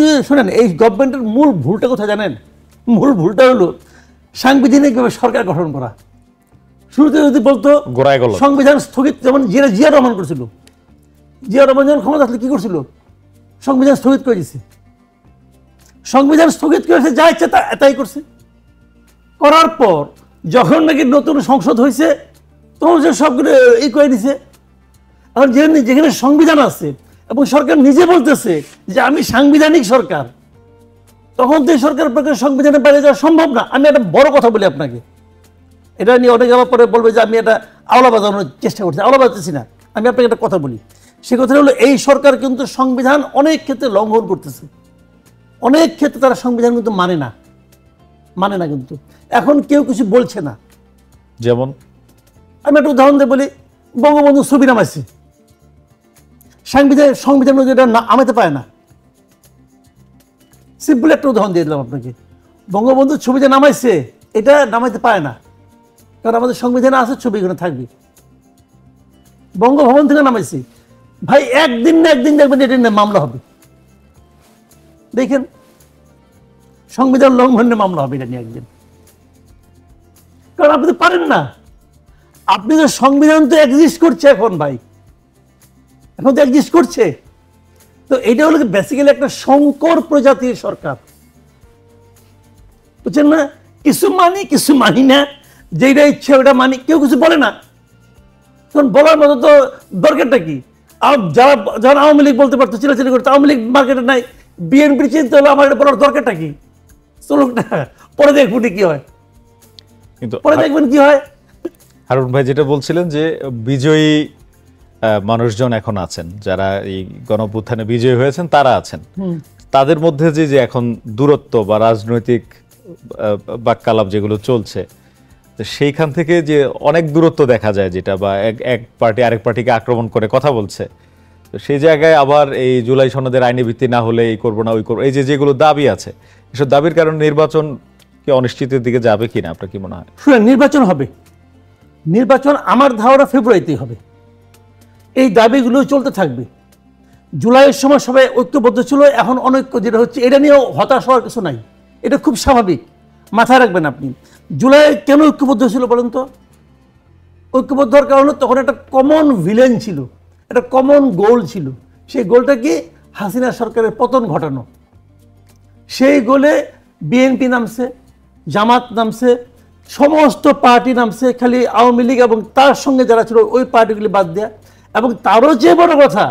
যদি শোনেন, এই গভর্নমেন্টের মূল ভুলটা কোথায় জানেন? মূল ভুলটা হলো সাংবিধানিকভাবে সরকার গঠন করা। শুরুতে যদি বলতো সংবিধান স্থগিত, যেমন জিয়া রহমান করছিল। জিয়া রহমান যখন ক্ষমতা আসলে কি করছিল? সংবিধান স্থগিত করে দিয়েছে। সংবিধান স্থগিত করেছে, যা ইচ্ছে তাই করছে। করার পর যখন নাকি নতুন সংসদ হয়েছে তখন সে সবগুলো এই করে দিছে। এখন যেখানে সংবিধান আছে এবং সরকার নিজে বলতেছে যে আমি সাংবিধানিক সরকার, তখন তো এই সরকার পক্ষে সংবিধানের বাইরে যাওয়া সম্ভব না। আমি একটা বড় কথা বলি আপনাকে, এটা নিয়ে অনেকে আবার পরে বলবে যে আমি এটা আওলা বাজানোর চেষ্টা করছি। আওলা বাজাচ্ছি না, আমি আপনাকে একটা কথা বলি। সে কথা হলো এই সরকার কিন্তু সংবিধান অনেক ক্ষেত্রে লঙ্ঘন করতেছে। অনেক ক্ষেত্রে তারা সংবিধান কিন্তু মানে না কিন্তু এখন কেউ কিছু বলছে না। যেমন আমি একটা উদাহরণ দিয়ে বলি, বঙ্গবন্ধু ছবি নামাইছে, সংবিধান এটা নামাতে পারে না। সিম্পল একটা উদাহরণ দিয়ে দিলাম আপনাকে। বঙ্গবন্ধু ছবিটা নামাইছে, এটা নামাইতে পারে না, কারণ আমাদের সংবিধানে আছে ছবি এখানে থাকবে। বঙ্গভবন থেকে নামাইছে, ভাই একদিন না একদিন দেখবেন এটা নিয়ে মামলা হবে। দেখেন, সংবিধান লঙ্ঘনের মামলা হবে এটা নিয়ে একদিন, কারণ আপনি তো পারেন না। আপনি তো সংবিধান তো এক্সিস্ট করছে এখন, ভাই এখন তো এক্সিস্ট করছে। তো এটা হলো বেসিক্যালি একটা সংকর প্রজাতির সরকার, বুঝছেন না? কিছু মানি কিছু মানি না, যেটা ইচ্ছে ওটা মানি, কেউ কিছু বলে না। তখন বলার মতো তো দরকারটা কি? যারা আওয়ামী লীগ বলতে পারতো, চিলাচিলি করতো, আওয়ামী লীগ মার্কেটে নাই, বিএনপি চিন্তা হলো আমার এটা বলার দরকারটা কি? চলুক না, পরে দেখুন কি হয়, কিন্তু পরে দেখবেন কি হয়। হারুন ভাই যেটা বলছিলেন যে বিজয়ী মানুষজন এখন আছেন, যারা এই গণঅভ্যুত্থানে বিজয়ী হয়েছেন তারা আছেন, তাদের মধ্যে যে এখন দূরত্ব বা রাজনৈতিক বাক্যালাপ যেগুলো চলছে, সেইখান থেকে যে অনেক দূরত্ব দেখা যায়, যেটা বা এক পার্টি আরেক পার্টিকে আক্রমণ করে কথা বলছে, তো সেই জায়গায় আবার এই জুলাই সনদের আইনি ভিত্তি না হলে এই করবো না ওই করবো, এই যেগুলো দাবি আছে, এসব দাবির কারণে নির্বাচন কি অনিশ্চিতের দিকে যাবে কিনা আপনার কি মনে হয়? শুনেন, নির্বাচন হবে, নির্বাচন আমার ধারণা ফেব্রুয়ারিতেই হবে। এই দাবিগুলো চলতে থাকবে। জুলাইয়ের সময় সবাই ঐক্যবদ্ধ ছিল, এখন অনৈক্য যেটা হচ্ছে, এটা নিয়েও হতাশ হওয়ার কিছু নাই, এটা খুব স্বাভাবিক, মাথায় রাখবেন আপনি। জুলাই কেন ঐক্যবদ্ধ ছিল বলেন তো? ঐক্যবদ্ধ হওয়ার কারণে তখন একটা কমন ভিলেন ছিল, একটা কমন গোল ছিল। সেই গোলটা কি? হাসিনা সরকারের পতন ঘটানো। সেই গোলে বিএনপি নামছে, জামাত নামছে, সমস্ত পার্টি নামছে, খালি আওয়ামী লীগ এবং তার সঙ্গে যারা ছিল ওই পার্টিগুলি বাদ দেয়া। এবং তারও যে বড় কথা,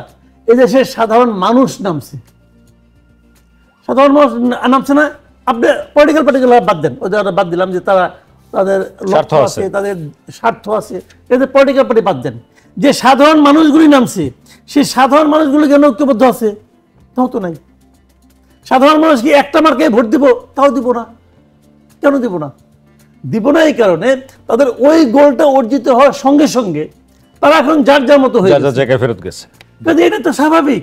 এদেশের সাধারণ মানুষ নামছে। সাধারণ মানুষ নামছে না, আপনি পলিটিক্যাল বাদ দেন, ওই যারা বাদ দিলাম যে তারা তাদের লক্ষ্য আছে, তাদের স্বার্থ আছে, এদের পলিটিক্যাল পার্টি বাদ দেন। যে সাধারণ মানুষগুলি নামছে, সেই সাধারণ মানুষগুলি কেন ঐক্যবদ্ধ আছে? তাও তো নাই। সাধারণ মানুষ কি একটা মার্কে ভোট দিব? তাও দিব না। কেন দিব না? দিব না এই কারণে তাদের ওই গোলটা অর্জিত হওয়ার সঙ্গে সঙ্গে তারা এখন যার যার মতো হয়ে জায়গায় ফেরত গেছে। এটা তো স্বাভাবিক।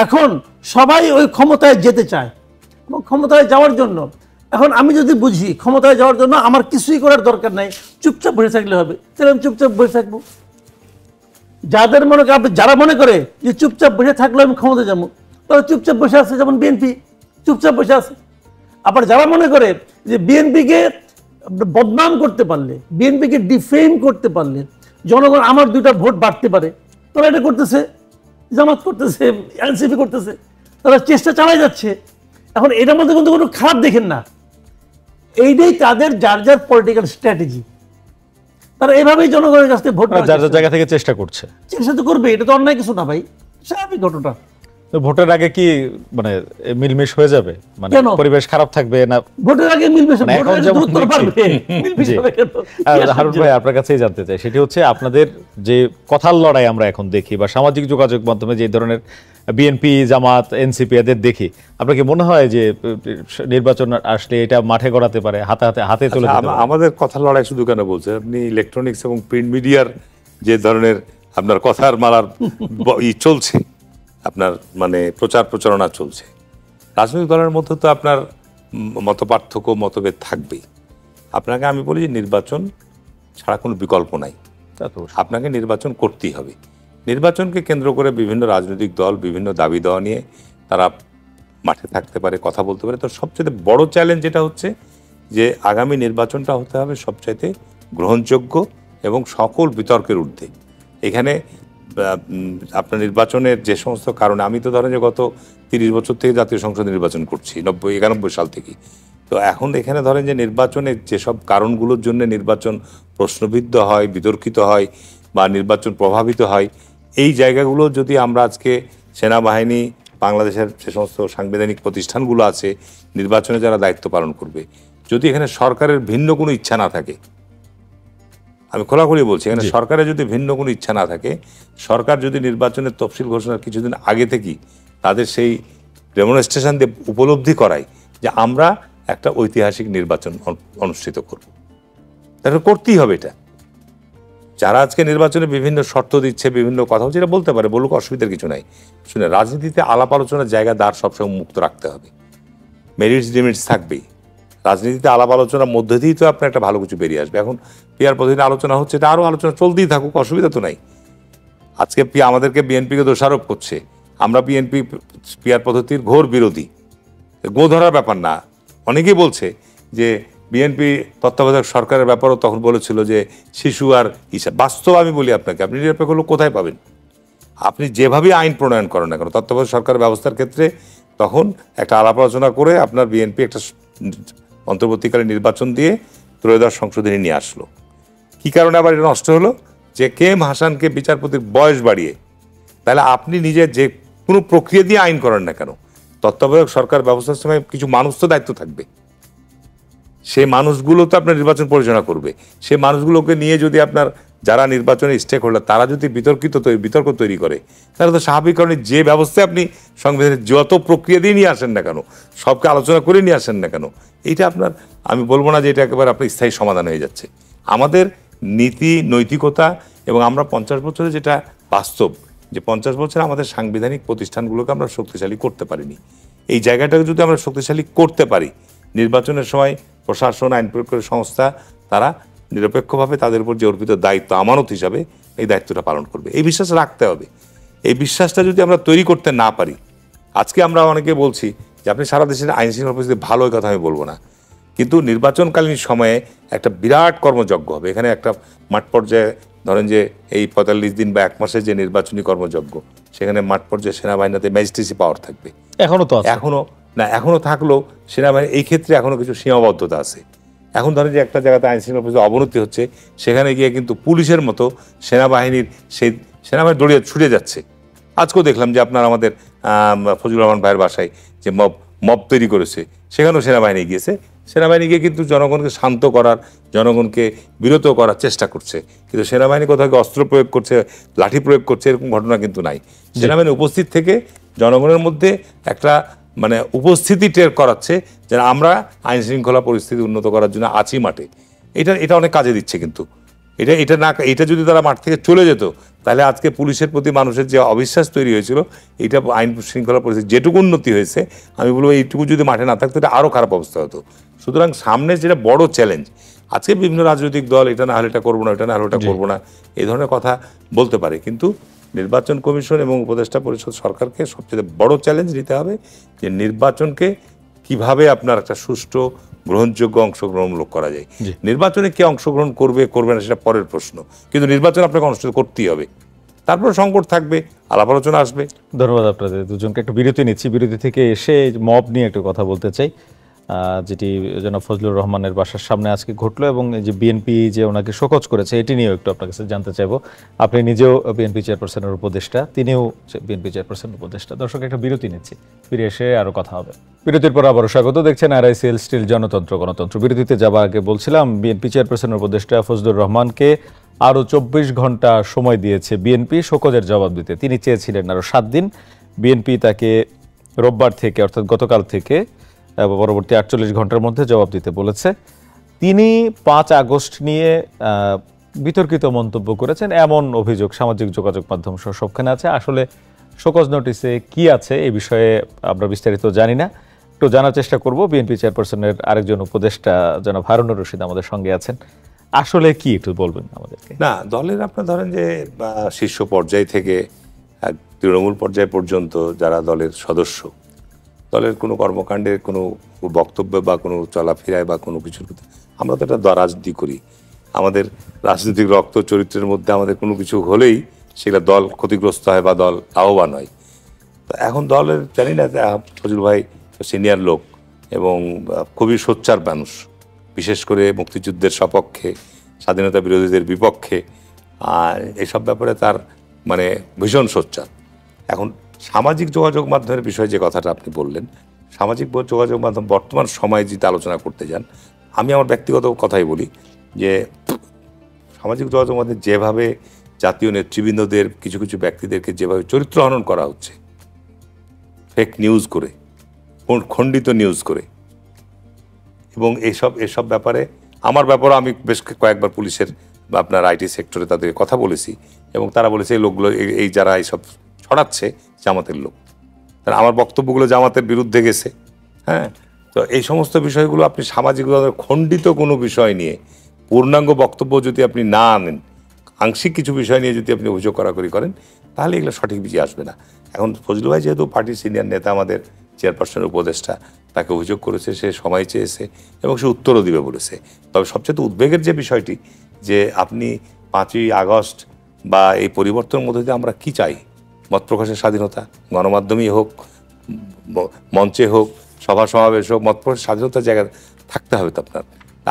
এখন সবাই ওই ক্ষমতায় যেতে চায়, এবং ক্ষমতায় যাওয়ার জন্য এখন আমি যদি বুঝি ক্ষমতায় যাওয়ার জন্য আমার কিছুই করার দরকার নাই, চুপচাপ বসে থাকলে হবে, তাহলে আমি চুপচাপ বসে থাকবো। যারা মনে করে যে চুপচাপ বসে থাকলে আমি ক্ষমতায় যাবো, তারা চুপচাপ বসে আছে, যেমন বিএনপি চুপচাপ বসে আছে। আবার যারা মনে করে যে বিএনপিকে বদনাম করতে পারলে, বিএনপিকে ডিফেম করতে পারলে জনগণ আমার 2টা ভোট বাড়তে পারে, তারা এটা করতেছে, জামাত করতেছে, এনসিপি করতেছে, তারা চেষ্টা চালাই যাচ্ছে। এখন এটার মধ্যে কিন্তু কোনো খারাপ দেখেন না, এইটাই তাদের যার যার পলিটিক্যাল স্ট্র্যাটেজি। তারা এভাবেই জনগণের কাছ থেকে ভোট যার যার জায়গা থেকে চেষ্টা করছে, চেষ্টা তো করবে, এটা তো অন্যায় কিছু না ভাই, স্বাভাবিক ঘটনা। ভোটের আগে কি মানে মিলমিশ হয়ে যাবে, মানে পরিবেশ খারাপ থাকবে না? ভোটের আগে মিলমিশ এখন যেমন হারুন ভাই আপনার কাছেই জানতে চাই, সেটি হচ্ছে আপনাদের যে কথার লড়াই আমরা এখন দেখি বা সামাজিক যোগাযোগ মাধ্যমে যে ধরনের বিএনপি, জামাত, এনসিপি এদের দেখি, আপনার কি মনে হয় যে নির্বাচন আসলে এটা মাঠে গড়াতে পারে, হাতে চলে যেতে পারে? আমাদের কথার লড়াই শুধু কেন বলছে, আপনি ইলেকট্রনিক্স এবং প্রিন্ট মিডিয়ার যে ধরনের আপনার কথার মালার চলছে, আপনার মানে প্রচার প্রচারণা চলছে, রাজনৈতিক দলের মধ্যে তো আপনার মতপার্থক্য, মতভেদ থাকবেই। আপনাকে আমি বলি যে নির্বাচন ছাড়া কোনো বিকল্প নাই, আপনাকে নির্বাচন করতেই হবে। নির্বাচনকে কেন্দ্র করে বিভিন্ন রাজনৈতিক দল বিভিন্ন দাবি দেওয়া নিয়ে তারা মাঠে থাকতে পারে, কথা বলতে পারে। তো সবচেয়ে বড় চ্যালেঞ্জ যেটা হচ্ছে যে আগামী নির্বাচনটা হতে হবে সবচাইতে গ্রহণযোগ্য এবং সকল বিতর্কের ঊর্ধ্বে। এখানে আপনার নির্বাচনের যে সমস্ত কারণে, আমি তো ধরেন যে গত 30 বছর থেকে জাতীয় সংসদ নির্বাচন করছি, 91 সাল থেকে। তো এখন এখানে ধরেন যে নির্বাচনের যেসব কারণগুলোর জন্য নির্বাচন প্রশ্নবিদ্ধ হয়, বিতর্কিত হয় বা নির্বাচন প্রভাবিত হয়, এই জায়গাগুলো যদি আমরা আজকে সেনাবাহিনী, বাংলাদেশের যে সমস্ত সাংবিধানিক প্রতিষ্ঠানগুলো আছে, নির্বাচনে যারা দায়িত্ব পালন করবে, যদি এখানে সরকারের ভিন্ন কোনো ইচ্ছা না থাকে, আমি খোলাখুলি বলছি, এখানে সরকারের যদি ভিন্ন কোনো ইচ্ছা না থাকে, সরকার যদি নির্বাচনের তফসিল ঘোষণার কিছুদিন আগে থেকেই তাদের সেই ডেমনস্ট্রেশন দিয়ে উপলব্ধি করায় যে আমরা একটা ঐতিহাসিক নির্বাচন অনুষ্ঠিত করব, তাহলে করতেই হবে এটা। যারা আজকে নির্বাচনে বিভিন্ন শর্ত দিচ্ছে, বিভিন্ন কথা হচ্ছে, এটা বলতে পারে, বলুক, অসুবিধার কিছু নাই। শুনে, রাজনীতিতে আলাপ আলোচনার জায়গা দ্বার সবসময় মুক্ত রাখতে হবে, মেরিটস ডিমেরিটস থাকবেই। রাজনীতিতে আলাপ আলোচনার মধ্যে দিয়েই তো আপনার একটা ভালো কিছু বেরিয়ে আসবে। এখন পিয়ার পদ্ধতিতে আলোচনা হচ্ছে, এটা আরও আলোচনা চলতেই থাকুক, অসুবিধা তো নাই। আজকে আমাদেরকে বিএনপিকে দোষারোপ করছে, আমরা বিএনপি পিয়ার পদ্ধতির ঘোর বিরোধী, গো ধরার ব্যাপার না। অনেকেই বলছে যে বিএনপি তত্ত্বাবধায়ক সরকারের ব্যাপারও তখন বলেছিল যে শিশু আর হিসাব। বাস্তব আমি বলি আপনাকে, আপনি নিরপেক্ষ লোক কোথায় পাবেন? আপনি যেভাবেই আইন প্রণয়ন করেন না কেন, তত্ত্বাবধায়ক সরকারের ব্যবস্থার ক্ষেত্রে তখন একটা আলাপ আলোচনা করে আপনার বিএনপি একটা অন্তর্বর্তীকালীন নির্বাচন দিয়ে ত্রয়োদশ সংশোধনী নিয়ে আসলো। কী কারণে আবার এটা নষ্ট হলো? যে কেএম হাসানকে বিচারপতির বয়স বাড়িয়ে, তাহলে আপনি নিজে যে কোনো প্রক্রিয়া দিয়ে আইন করেন না কেন, তত্ত্বাবধায়ক সরকার ব্যবস্থার সময় কিছু মানুষ তো দায়িত্ব থাকবে, সেই মানুষগুলো তো আপনার নির্বাচন পরিচালনা করবে। সেই মানুষগুলোকে নিয়ে যদি আপনার যারা নির্বাচনে স্টেক হোল্ডার তারা যদি বিতর্ক তৈরি করে, তাহলে তো স্বাভাবিক কারণে যে ব্যবস্থায় আপনি সংবিধানের যত প্রক্রিয়া দিয়ে নিয়ে আসেন না কেন, সবকে আলোচনা করে নিয়ে আসেন না কেন, এইটা আপনার, আমি বলবো না যে এটা একেবারে আপনার স্থায়ী সমাধান হয়ে যাচ্ছে। আমাদের নীতি নৈতিকতা এবং আমরা 50 বছরে যেটা বাস্তব, যে 50 বছরে আমাদের সাংবিধানিক প্রতিষ্ঠানগুলোকে আমরা শক্তিশালী করতে পারিনি। এই জায়গাটাকে যদি আমরা শক্তিশালী করতে পারি, নির্বাচনের সময় প্রশাসন, আইন প্রয়োগকারী সংস্থা তারা নিরপেক্ষভাবে তাদের উপর যে অর্পিত দায়িত্ব আমানত হিসাবে এই দায়িত্বটা পালন করবে, এই বিশ্বাস রাখতে হবে। এই বিশ্বাসটা যদি আমরা তৈরি করতে না পারি, আজকে আমরা অনেকে বলছি যে আপনি সারা দেশের আইন শৃঙ্খলা পরিস্থিতি ভালো, কথা আমি বলবো না, কিন্তু নির্বাচনকালীন সময়ে একটা বিরাট কর্মযজ্ঞ হবে। এখানে একটা মাঠ পর্যায়ে ধরেন যে এই 45 দিন বা 1 মাসের যে নির্বাচনী কর্মযজ্ঞ, সেখানে মাঠ পর্যায়ে সেনাবাহিনীতে ম্যাজিস্ট্রেসি পাওয়ার থাকবে। এখনো থাকলেও সেনাবাহিনী এই ক্ষেত্রে এখনো কিছু সীমাবদ্ধতা আছে। এখন ধরেন যে একটা জায়গাতে আইন শৃঙ্খলা পরিস্থিতি অবনতি হচ্ছে, সেখানে গিয়ে কিন্তু পুলিশের মতো সেনাবাহিনীর সেই সেনাবাহিনী দড়িয়ে ছুটে যাচ্ছে। আজকেও দেখলাম যে আপনার আমাদের ফজলুর রহমান ভাইয়ের বাসায় যে মব তৈরি করেছে, সেখানেও সেনাবাহিনী গিয়েছে। সেনাবাহিনী গিয়ে কিন্তু জনগণকে শান্ত করার, জনগণকে বিরত করার চেষ্টা করছে, কিন্তু সেনাবাহিনী কোথাও অস্ত্র প্রয়োগ করছে, লাঠি প্রয়োগ করছে, এরকম ঘটনা কিন্তু নাই। সেনাবাহিনী উপস্থিত থেকে জনগণের মধ্যে একটা মানে উপস্থিতি টের করাচ্ছে যে আমরা আইন শৃঙ্খলা পরিস্থিতি উন্নত করার জন্য আছি মাঠে। এটা অনেক কাজে দিচ্ছে। কিন্তু এটা যদি তারা মাঠ থেকে চলে যেত, তাহলে আজকে পুলিশের প্রতি মানুষের যে অবিশ্বাস তৈরি হয়েছিল, এটা আইন শৃঙ্খলা পরিস্থিতি যেটুকু উন্নতি হয়েছে, আমি বলবো এইটুকু যদি মাঠে না থাকতো এটা আরও খারাপ অবস্থা হতো। সুতরাং সামনে যেটা বড় চ্যালেঞ্জ, আজকে বিভিন্ন রাজনৈতিক দল এটা না হলে এটা করবো না, এটা না হলে এটা করবো না, এই ধরনের কথা বলতে পারে, কিন্তু নির্বাচন কমিশন এবং উপদেষ্টা পরিষদ সরকারকে সবচেয়ে বড় চ্যালেঞ্জ নিতে হবে যে নির্বাচনকে কিভাবে আপনার একটা সুষ্ঠু গ্রহণযোগ্য অংশগ্রহণমূলক করা যায়। নির্বাচনে কে অংশগ্রহণ করবে না সেটা পরের প্রশ্ন, কিন্তু নির্বাচন আপনাকে অনুষ্ঠিত করতেই হবে। তারপর সংকট থাকবে, আলাপ আলোচনা আসবে। ধন্যবাদ আপনাদের দুজনকে। একটু বিরতি নিচ্ছি, বিরতি থেকে এসে মব নিয়ে একটু কথা বলতে চাই, যেটি জনাব ফজলুর রহমানের বাসার সামনে আজকে ঘটলো, এবং যে বিএনপি যে ওনাকে শোকজ করেছে এটি নিয়েও একটু আপনার কাছে জানতে চাইবো। আপনি নিজেও বিএনপি চেয়ারপারসনের উপদেষ্টা, তিনিও বিএনপি চেয়ারপারসনের উপদেষ্টা। দর্শক, একটা বিরতি নিচ্ছি, ফিরে এসে আরও কথা হবে। বিরতির পর আবারও স্বাগত, দেখছেন RICL স্টিল জনতন্ত্র গণতন্ত্র। বিরতিতে যাবার আগে বলছিলাম বিএনপি চেয়ারপারসনের উপদেষ্টা ফজলুর রহমানকে আরও 24 ঘন্টা সময় দিয়েছে বিএনপি শোকজের জবাব দিতে। তিনি চেয়েছিলেন আরও 7 দিন। বিএনপি তাকে রোববার থেকে, অর্থাৎ গতকাল থেকে পরবর্তী 48 ঘন্টার মধ্যে জবাব দিতে বলেছে। তিনি 5 আগস্ট নিয়ে বিতর্কিত মন্তব্য করেছেন, এমন অভিযোগ সামাজিক যোগাযোগ মাধ্যম সহ সবখানে আছে। আসলে শোকজ নোটিসে কি আছে এই বিষয়ে আমরা বিস্তারিত জানি না, একটু জানার চেষ্টা করব। বিএনপি চেয়ারপারসনের আরেকজন উপদেষ্টা জনাব হারুনুর রশিদ আমাদের সঙ্গে আছেন। আসলে কি একটু বলবেন আমাদেরকে? না, দলের আপনার ধরেন যে শীর্ষ পর্যায় থেকে তৃণমূল পর্যায় পর্যন্ত যারা দলের সদস্য, দলের কোনো কর্মকাণ্ডে কোনো বক্তব্য বা কোনো চলাফেরায় বা কোনো কিছুর প্রতি আমরা তো একটা রাজনীতি করি। আমাদের রাজনৈতিক রক্ত চরিত্রের মধ্যে আমাদের কোনো কিছু হলেই সেটা দল ক্ষতিগ্রস্ত হয় বা দল লাভবান হয়। তো এখন দলের জানি না, ফজল ভাই সিনিয়র লোক এবং খুবই সোচ্চার মানুষ, বিশেষ করে মুক্তিযুদ্ধের সপক্ষে, স্বাধীনতা বিরোধীদের বিপক্ষে, এইসব ব্যাপারে তার মানে ভীষণ সোচ্চার। এখন সামাজিক যোগাযোগ মাধ্যমের বিষয়ে যে কথাটা আপনি বললেন, সামাজিক যোগাযোগ মাধ্যম বর্তমান সময়ে যদি আলোচনা করতে যান, আমি আমার ব্যক্তিগত কথাই বলি যে সামাজিক যোগাযোগ মাধ্যমে যেভাবে জাতীয় নেতৃবৃন্দদের কিছু কিছু ব্যক্তিদেরকে যেভাবে চরিত্র হনন করা হচ্ছে, ফেক নিউজ করে, খণ্ডিত নিউজ করে, এবং এসব ব্যাপারে আমার ব্যাপারে আমি বেশ কয়েকবার পুলিশের বা আপনার আইটি সেক্টরে তাদের কথা বলেছি, এবং তারা বলেছে এই লোকগুলো, এই যারা এইসব ছড়াচ্ছে জামাতের লোক, তারা আমার বক্তব্যগুলো জামাতের বিরুদ্ধে গেছে। হ্যাঁ, তো এই সমস্ত বিষয়গুলো আপনি সামাজিক খণ্ডিত কোনো বিষয় নিয়ে পূর্ণাঙ্গ বক্তব্য যদি আপনি না আনেন, আংশিক কিছু বিষয় নিয়ে যদি আপনি অভিযোগ করাকরি করেন, তাহলে এগুলো সঠিক বিজয় আসবে না। এখন ফজলু ভাই যেহেতু পার্টির সিনিয়র নেতা, আমাদের চেয়ারপারসনের উপদেষ্টা, তাকে অভিযোগ করেছে, সে সময় চেয়েছে এবং সে উত্তরও দিবে বলেছে। তবে সবচেয়ে উদ্বেগের যে বিষয়টি, যে আপনি 5ই আগস্ট বা এই পরিবর্তনের মধ্যে দিয়ে আমরা কি চাই? মত প্রকাশের স্বাধীনতা, গণমাধ্যমেই হোক, মঞ্চে হোক, সভা সমাবেশ হোক, মত প্রকাশের স্বাধীনতার জায়গা থাকতে হবে তো আপনার।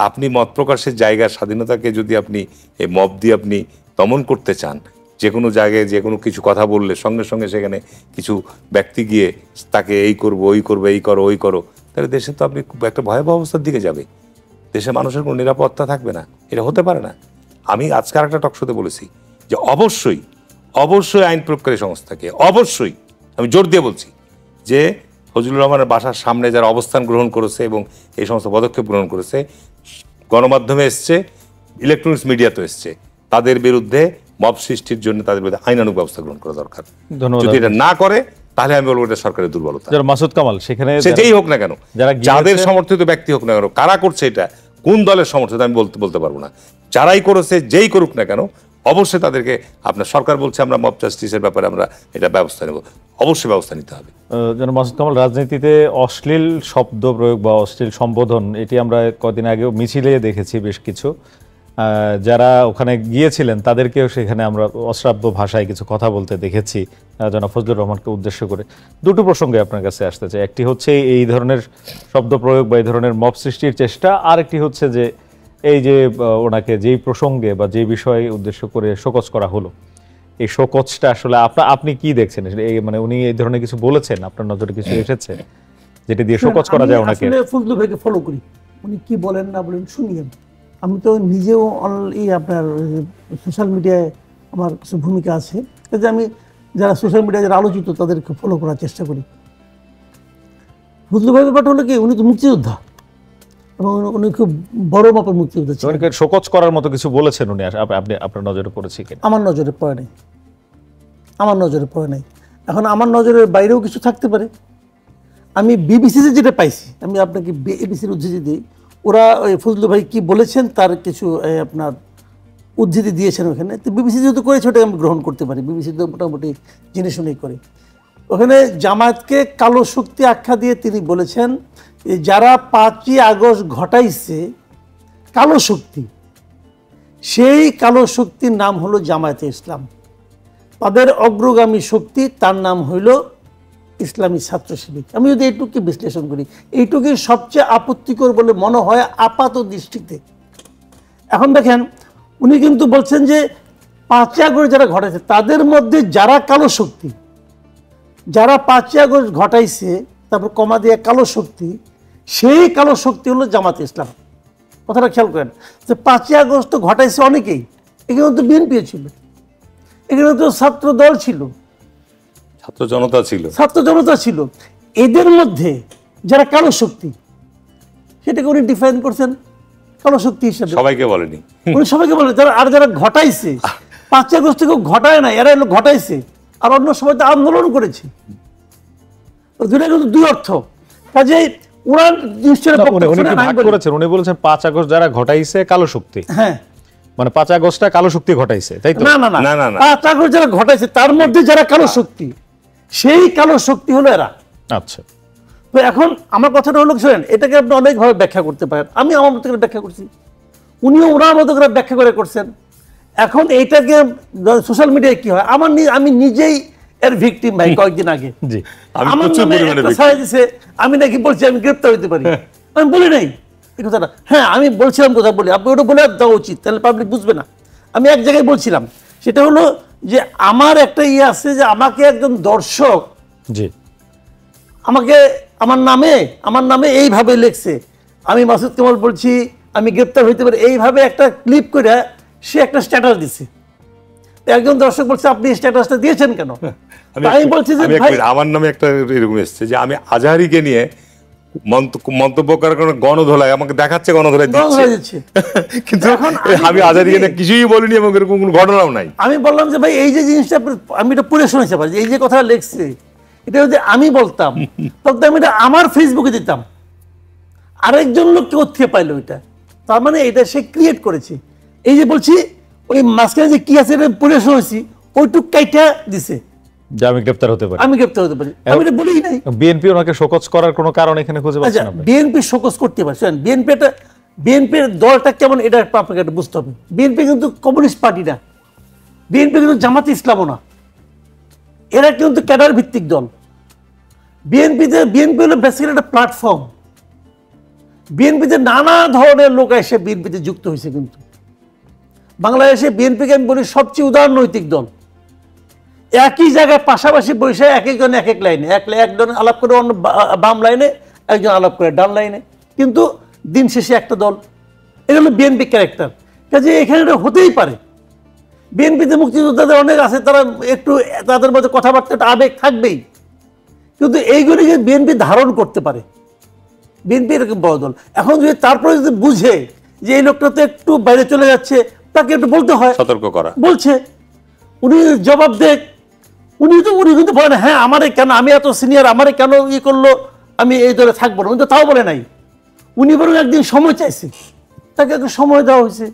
আপনি মত প্রকাশের জায়গার স্বাধীনতাকে যদি আপনি এই মব দিয়ে আপনি দমন করতে চান, যে কোনো জায়গায় যে কোনো কিছু কথা বললে সঙ্গে সঙ্গে সেখানে কিছু ব্যক্তি গিয়ে তাকে এই করবো, ওই করবো, এই করো, ওই করো, তাহলে দেশে তো আপনি একটা ভয়াবহ অবস্থার দিকে যাবে। দেশে মানুষের কোনো নিরাপত্তা থাকবে না, এটা হতে পারে না। আমি আজকাল একটা টকশোতে বলেছি যে অবশ্যই অবশ্যই আইন প্রয়োগকারী সংস্থাকে, অবশ্যই আমি জোর দিয়ে বলছি যে ফজলুর রহমানের বাসার সামনে যারা অবস্থান গ্রহণ করেছে এবং এই সমস্ত পদক্ষেপ গ্রহণ করেছে, গণমাধ্যমে এসছে, ইলেকট্রনিক্স মিডিয়াতে এসছে, তাদের বিরুদ্ধে মব সৃষ্টির জন্য তাদের বিরুদ্ধে আইনানুগ ব্যবস্থা গ্রহণ করা দরকার। যদি এটা না করে, তাহলে আমি বলবো এটা সরকারের দুর্বলতা। মাসুদ কামাল, সেখানে সে যেই হোক না কেন, যাদের সমর্থিত ব্যক্তি হোক না কেন, কারা করছে এটা, কোন দলের সমর্থিত আমি বলতে পারবো না, যারাই করেছে, যেই করুক না কেন, অবশ্যই তাদেরকে, আপনার সরকার বলছে আমরা মব জাস্টিসের ব্যাপারে আমরা এটা ব্যবস্থা নেব, অবশ্যই ব্যবস্থা নিতে হবে। যেন মাসুদ কামাল, রাজনীতিতে অশ্লীল শব্দ প্রয়োগ বা অশ্লীল সম্বোধন, এটি আমরা কদিন আগেও মিছিলে দেখেছি বেশ কিছু, যারা ওখানে গিয়েছিলেন তাদেরকেও সেখানে আমরা অশ্রাব্য ভাষায় কিছু কথা বলতে দেখেছি জনাব ফজলুর রহমানকে উদ্দেশ্য করে। দুটো প্রসঙ্গে আপনার কাছে আসতে চাই। একটি হচ্ছে এই ধরনের শব্দ প্রয়োগ বা এই ধরনের মব সৃষ্টির চেষ্টা, আর একটি হচ্ছে যে এই যে ওনাকে যেই প্রসঙ্গে বা যে বিষয়ে উদ্দেশ্য করে শোকজ করা হলো, এই শোকজটা আসলে আপনি কি দেখছেন? মানে উনি এই ধরনের কিছু বলেছেন, আপনার নজরে কিছু এসেছে যেটা দিয়ে শোকজ করা যায় ওনাকে? ফজলু ভাইকে ফলো করি, উনি কি বলেন না বলেন শুনি। আমি তো নিজেও আপনার সোশ্যাল মিডিয়ায় আমার কিছু ভূমিকা আছে, যে আমি যারা সোশ্যাল মিডিয়ায় যারা আলোচিত তাদেরকে ফলো করার চেষ্টা করি। ফজলু ভাই ব্যাপারটা হলো কি, উনি তো মুক্তিযোদ্ধা এবং উনি খুব বড় মাপের মুক্তিযোদ্ধা ছিলেন। শোকজ করার মতো কিছু বলেছেন উনি, আপনি আপনার নজরে পড়েছে কিনা? আমার নজরে পড়ে নাই, আমার নজরে পড়ে নাই। এখন আমার নজরের বাইরেও কিছু থাকতে পারে। আমি বিবিসিতে যেটা পাইছি, আমি আপনাকে বিবিসির উদ্ধৃতি দিই। ওরা ওই ফজলু ভাই কি বলেছেন তার কিছু আপনার উদ্ধৃতি দিয়েছেন ওখানে। তো বিবিসি যেহেতু করেছে ওটাকে আমি গ্রহণ করতে পারি, বিবিসি তো মোটামুটি জেনে শুনেই করে। ওখানে জামায়াতকে কালো শক্তি আখ্যা দিয়ে তিনি বলেছেন যারা 5ই আগস্ট ঘটাইছে কালো শক্তি, সেই কালো শক্তির নাম হলো জামায়াতে ইসলাম। তাদের অগ্রগামী শক্তি, তার নাম হইল ইসলামী ছাত্র শিবির। আমি যদি এইটুকু বিশ্লেষণ করি, এইটুকুই সবচেয়ে আপত্তিকর বলে মনে হয় আপাত দৃষ্টিতে। এখন দেখেন, উনি কিন্তু বলছেন যে 5ই আগস্ট যারা ঘটাইছে তাদের মধ্যে যারা কালো শক্তি, যারা 5ই আগস্ট ঘটাইছে, তারপর কমা দিয়ে কালো শক্তি, সেই কালো শক্তি হলো জামাতে ইসলাম। কথাটা খেয়াল করেন যে 5ই আগস্ট তো ঘটাইছে অনেকেই, এখানে তো বিএনপি ছিল, এখানে তো ছাত্র দল ছিল, ছাত্র জনতা ছিল, ছাত্র জনতা ছিল। এদের মধ্যে যারা কালো শক্তি, সেটাকে উনি ডিফাইন করছেন কালো শক্তি হিসাবে, সবাইকে বলেনি, উনি সবাইকে বলেন। আর যারা ঘটাইছে 5ই আগস্ট কেউ ঘটায় না, এরা এলো ঘটাইছে, আর অন্য সময় তো আন্দোলন করেছে। দুটা কিন্তু দুই অর্থ। কাজেই উনার উনি বলেছেন 5 আগস্ট যারা ঘটাইছে কালো শক্তি, হ্যাঁ, মানে 5 আগস্টটা কালো শক্তি ঘটাইছে, তাই তো? না, 5 আগস্ট যারা ঘটাইছে তার মধ্যে যারা কালো শক্তি, সেই কালো শক্তি হলো এরা। আচ্ছা, তো এখন আমার কথাটা হলো, শোনেন, এটাকে আপনি অনেকভাবে ব্যাখ্যা করতে পারেন, আমি আমার মতো করে ব্যাখ্যা করছি, উনিও ওনার মতো করে ব্যাখ্যা করে করছেন। এখন এইটাকে সোশ্যাল মিডিয়ায় কি হয়, আমি নিজেই এর ভিকটিম ভাই। কয়েকদিন আগে জি, আমি আমার প্রচুর নামে পরিমাণে একটা victim। ছায়া দিছে, আমি নাকি বলছি আমি গ্রেপ্তার হইতে পারি। আমি বলি নাই এই কথাটা। হ্যাঁ, আমি বলছিলাম, কথা বলি, আপনি ওটা বলে দেওয়া উচিত, তাহলে পাবলিক বুঝবে না। আমি এক জায়গায় বলছিলাম, সেটা হলো যে আমার একটা ইয়ে আছে যে আমাকে একজন দর্শক জি, আমাকে আমার নামে এইভাবে লিখছে, আমি মাসুদ কামাল বলছি আমি গ্রেপ্তার হইতে পারি, এইভাবে একটা ক্লিপ করে সে একটা স্ট্যাটাস দিছে। তো একজন দর্শক বলছে আপনি স্ট্যাটাসটা দিয়েছেন কেন? আমি বলছি যে ভাই, আমার নামে একটা এরকম এসছে যে আমি আজহারিকে নিয়ে মন্তব্য করার কারণে গণধোলায় আমাকে দেখাচ্ছে, গণধোলায় গরম দিচ্ছে। হয়ে যাচ্ছে। কিন্তু এখন আমি আজহারিকে নিয়ে কিছুই বলিনি এবং এরকম কোনো ঘটনাও নাই। আমি বললাম যে ভাই এই যে জিনিসটা আমি এটা পড়ে শুনেছি, পারি এই যে কথা লিখছে এটা যদি আমি বলতাম তখন আমি এটা আমার ফেসবুকে দিতাম, আরেকজন লোক কেউ থেকে পাইলো এটা, তার মানে এটা সে ক্রিয়েট করেছে। এই যে বলছি ওই মাঝখানে যে কি আছে এটা পড়ে শুনেছি, ওইটুক কাইটা দিছে, যে আমি গ্রেপ্তার হতে পারি। আমি গ্রেপ্তার হতে পারি, আমি এটা বলি নাই। বিএনপি ওনাকে শোকজ করার কোনো কারণ এখানে খুঁজে আচ্ছা, পাচ্ছেন আপনি? বিএনপি শোকজ করতে পারে, বিএনপির দলটা কেমন এটা আপনাকে একটা বুঝতে হবে। বিএনপি কিন্তু কমিউনিস্ট পার্টি না, বিএনপি কিন্তু জামাতে ইসলামও না, এরা কিন্তু ক্যাডার ভিত্তিক দল। বিএনপি হলো বেসিক্যালি একটা প্ল্যাটফর্ম। বিএনপিতে নানা ধরনের লোক এসে বিএনপিতে যুক্ত হয়েছে, কিন্তু বাংলাদেশে বিএনপিকে আমি বলি সবচেয়ে উদারনৈতিক দল। একই জায়গায় পাশাপাশি বসে এক একজন এক এক লাইনে, একজন আলাপ করে অন্য বাম লাইনে, একজন আলাপ করে ডান লাইনে, কিন্তু দিন শেষে একটা দল। এটা হলো বিএনপি ক্যারেক্টার। কাজে এখানে এটা হতেই পারে। বিএনপিতে মুক্তিযোদ্ধাদের অনেক আছে, তারা একটু তাদের মধ্যে কথাবার্তা একটা আবেগ থাকবেই, কিন্তু এইগুলিকে বিএনপি ধারণ করতে পারে। বিএনপি এরকম বড় দল। এখন যদি তারপরে যদি বুঝে যে এই লোকটা তো একটু বাইরে চলে যাচ্ছে, তাকে একটু বলতে হয়, সতর্ক করা। বলছে, উনি জবাব দেখ। উনি কিন্তু বলেন হ্যাঁ আমারে কেন, আমি এত সিনিয়র, আমারে কেন ই করলো, আমি এই দলে থাকবো না, উনি তো তাও বলে নাই। উনি বরং একদিন সময় চাইছে, তাকে একটু সময় দেওয়া হয়েছে।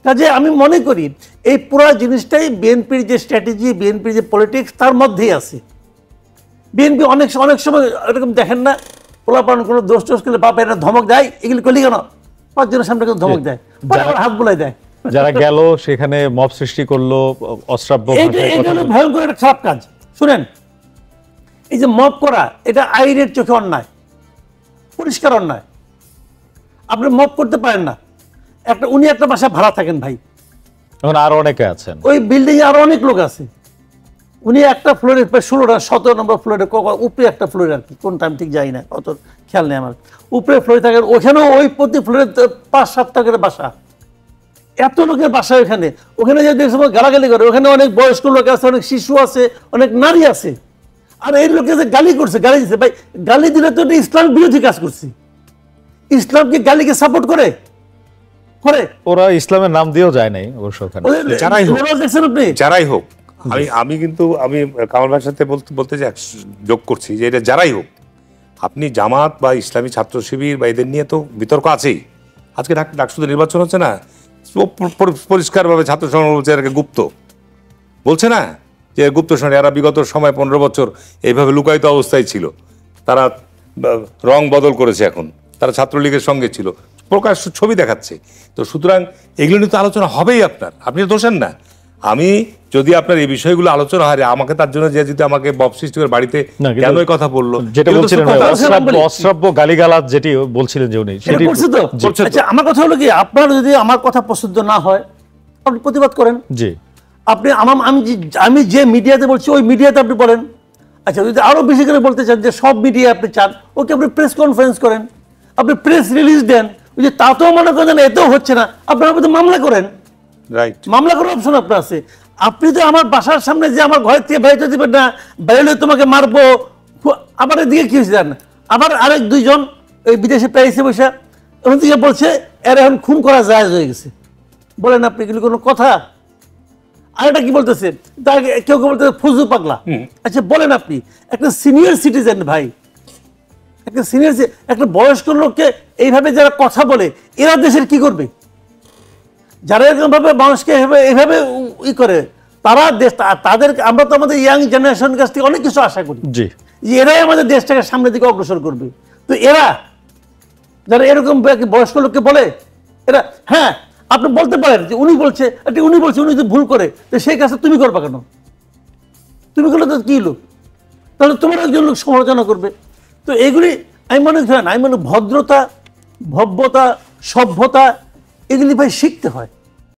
কাজে আমি মনে করি এই পুরো জিনিসটাই বিএনপির যে স্ট্র্যাটেজি, বিএনপির যে পলিটিক্স, তার মধ্যেই আছে। বিএনপি অনেক সময় এরকম দেখেন না, পোলাপান কোনো দোষ টোষ করলে বাপ এটা ধমক দেয়, এগুলি করলি কেন, পাঁচজনের সামনে কেন ধমক দেয়, পরে আবার হাত বোলাই দেয়। যারা গেল সেখানে মব সৃষ্টি করলো, অশ্রাব্য ভাষায় এটা কথা হলো বললো। ভয়ঙ্কর একটা খারাপ কাজ। শুনেন, এই যে মব করা, এটা আইনের চোখে অন্যায়, পরিষ্কার অন্যায়। আপনি মব করতে পারেন না। উনি একটা বাসা ভাড়া থাকেন ভাই, এখন আরো অনেকে আছেন। ওই বিল্ডিং এ আরো অনেক লোক আছে। উনি একটা ফ্লোরে 16টা 17 নম্বর ফ্লোরে, উপরে একটা ফ্লোরে আর কি, কোনটা আমি ঠিক যাই না, অত খেয়াল নেই আমার। উপরে ফ্লোরে থাকেন, ওখানেও ওই প্রতি ফ্লোরে 5-7টা করে বাসা, এত লোকের বাসা ওখানে। ওখানে যে সময় গালাগালি করে, ওখানে অনেক বয়স্ক লোক আছে, অনেক শিশু আছে, অনেক নারী আছে। আর এই লোকে যে গালি করছে, গালি দিচ্ছে, ভাই গালি দিলে তো এটা ইসলাম বিরোধী কাজ করছে। ইসলাম কি গালিকে সাপোর্ট করে? ওরা ইসলামের নাম দিয়েও যায় নাই অবশ্য ওখানে। যারাই হোক, দেখছেন আপনি? যারাই হোক, আমি কিন্তু আমি কামাল ভাইয়ের সাথে বলতে যোগ করছি যে এটা যারাই হোক, আপনি জামাত বা ইসলামী ছাত্র শিবির বা এদের নিয়ে তো বিতর্ক আছেই। আজকে ডাকসুতে নির্বাচন হচ্ছে না, পরিষ্কারভাবে ছাত্র সংগ্রাম বলছে এটাকে গুপ্ত, বলছে না যে গুপ্ত সংগঠন, এরা বিগত সময় 15 বছর এইভাবে লুকায়িত অবস্থায় ছিল, তারা রং বদল করেছে, এখন তারা ছাত্রলীগের সঙ্গে ছিল, প্রকাশ ছবি দেখাচ্ছে। তো সুতরাং এগুলো নিয়ে তো আলোচনা হবেই। আপনি দোষেন না। আমি যদি আপনার এই বিষয়গুলো আলোচনা হয়, আমাকে তার জন্য যে যদি আমাকে বব সৃষ্টি করে বাড়িতে না, কিন্তু কেন এই কথা বললো, যেটা এগুলো তো বলছিলেন সত্য ভাই, কথা। অশ্রাব্য গালিগালাজ যেটি বলছিলেন যে উনি এটা সেটি করছে তো? করছে তো। আচ্ছা, আমার কথা হলো কি, আপনার যদি আমার কথা পছন্দ না হয় আপনি প্রতিবাদ করেন। জি, আপনি আমি যে মিডিয়াতে বলছি ওই মিডিয়াতে আপনি বলেন। আচ্ছা, যদি আরো বেশি করে বলতে চান যে সব মিডিয়া আপনি চান, ওকে আপনি প্রেস কনফারেন্স করেন, আপনি প্রেস রিলিজ দেন। ওই যে তাতেও মনে করেন এতেও হচ্ছে না, আপনার আপনি মামলা করেন, রাইট। মামলা করার অপশন আপনার আছে। আপনি তো আমার বাসার সামনে যে আমার ঘরের থেকে বেরোতে দিবেন না, বেরোলে তোমাকে মারবো, আবার এদিকে কি হয়েছে জান, আবার আরেক দুইজন ওই বিদেশে প্যারিসে বসে ওখান থেকে বলছে এর এখন খুন করা জায়েজ হয়ে গেছে। বলেন আপনি এগুলো কোনো কথা? আর এটা কি বলতেছে, কেউ কেউ বলতেছে ফজু পাগলা। আচ্ছা বলেন, আপনি একটা সিনিয়র সিটিজেন ভাই, একটা বয়স্ক লোককে এইভাবে যারা কথা বলে, এরা দেশের কি করবে? যারা এরকম ভাবে মানুষকে এইভাবে ই করে, তারা দেশ, তাদের আমরা তো আমাদের ইয়াং জেনারেশনের কাছ থেকে অনেক কিছু আশা করি। জি। যে এরাই আমাদের দেশটাকে সামনের দিকে অগ্রসর করবে। তো এরা যারা এরকম বয়স্ক লোককে বলে, এরা, হ্যাঁ আপনি বলতে পারেন যে উনি বলছে উনি যদি ভুল করে, তো সেই কাজটা তুমি করবা কেন? তুমি করলে তো কি লোক, তাহলে তোমার একজন লোক সমালোচনা করবে। তো এগুলি আমি মনে করি, ভদ্রতা, ভব্যতা, সভ্যতা, এগুলি ভাই শিখতে হয়।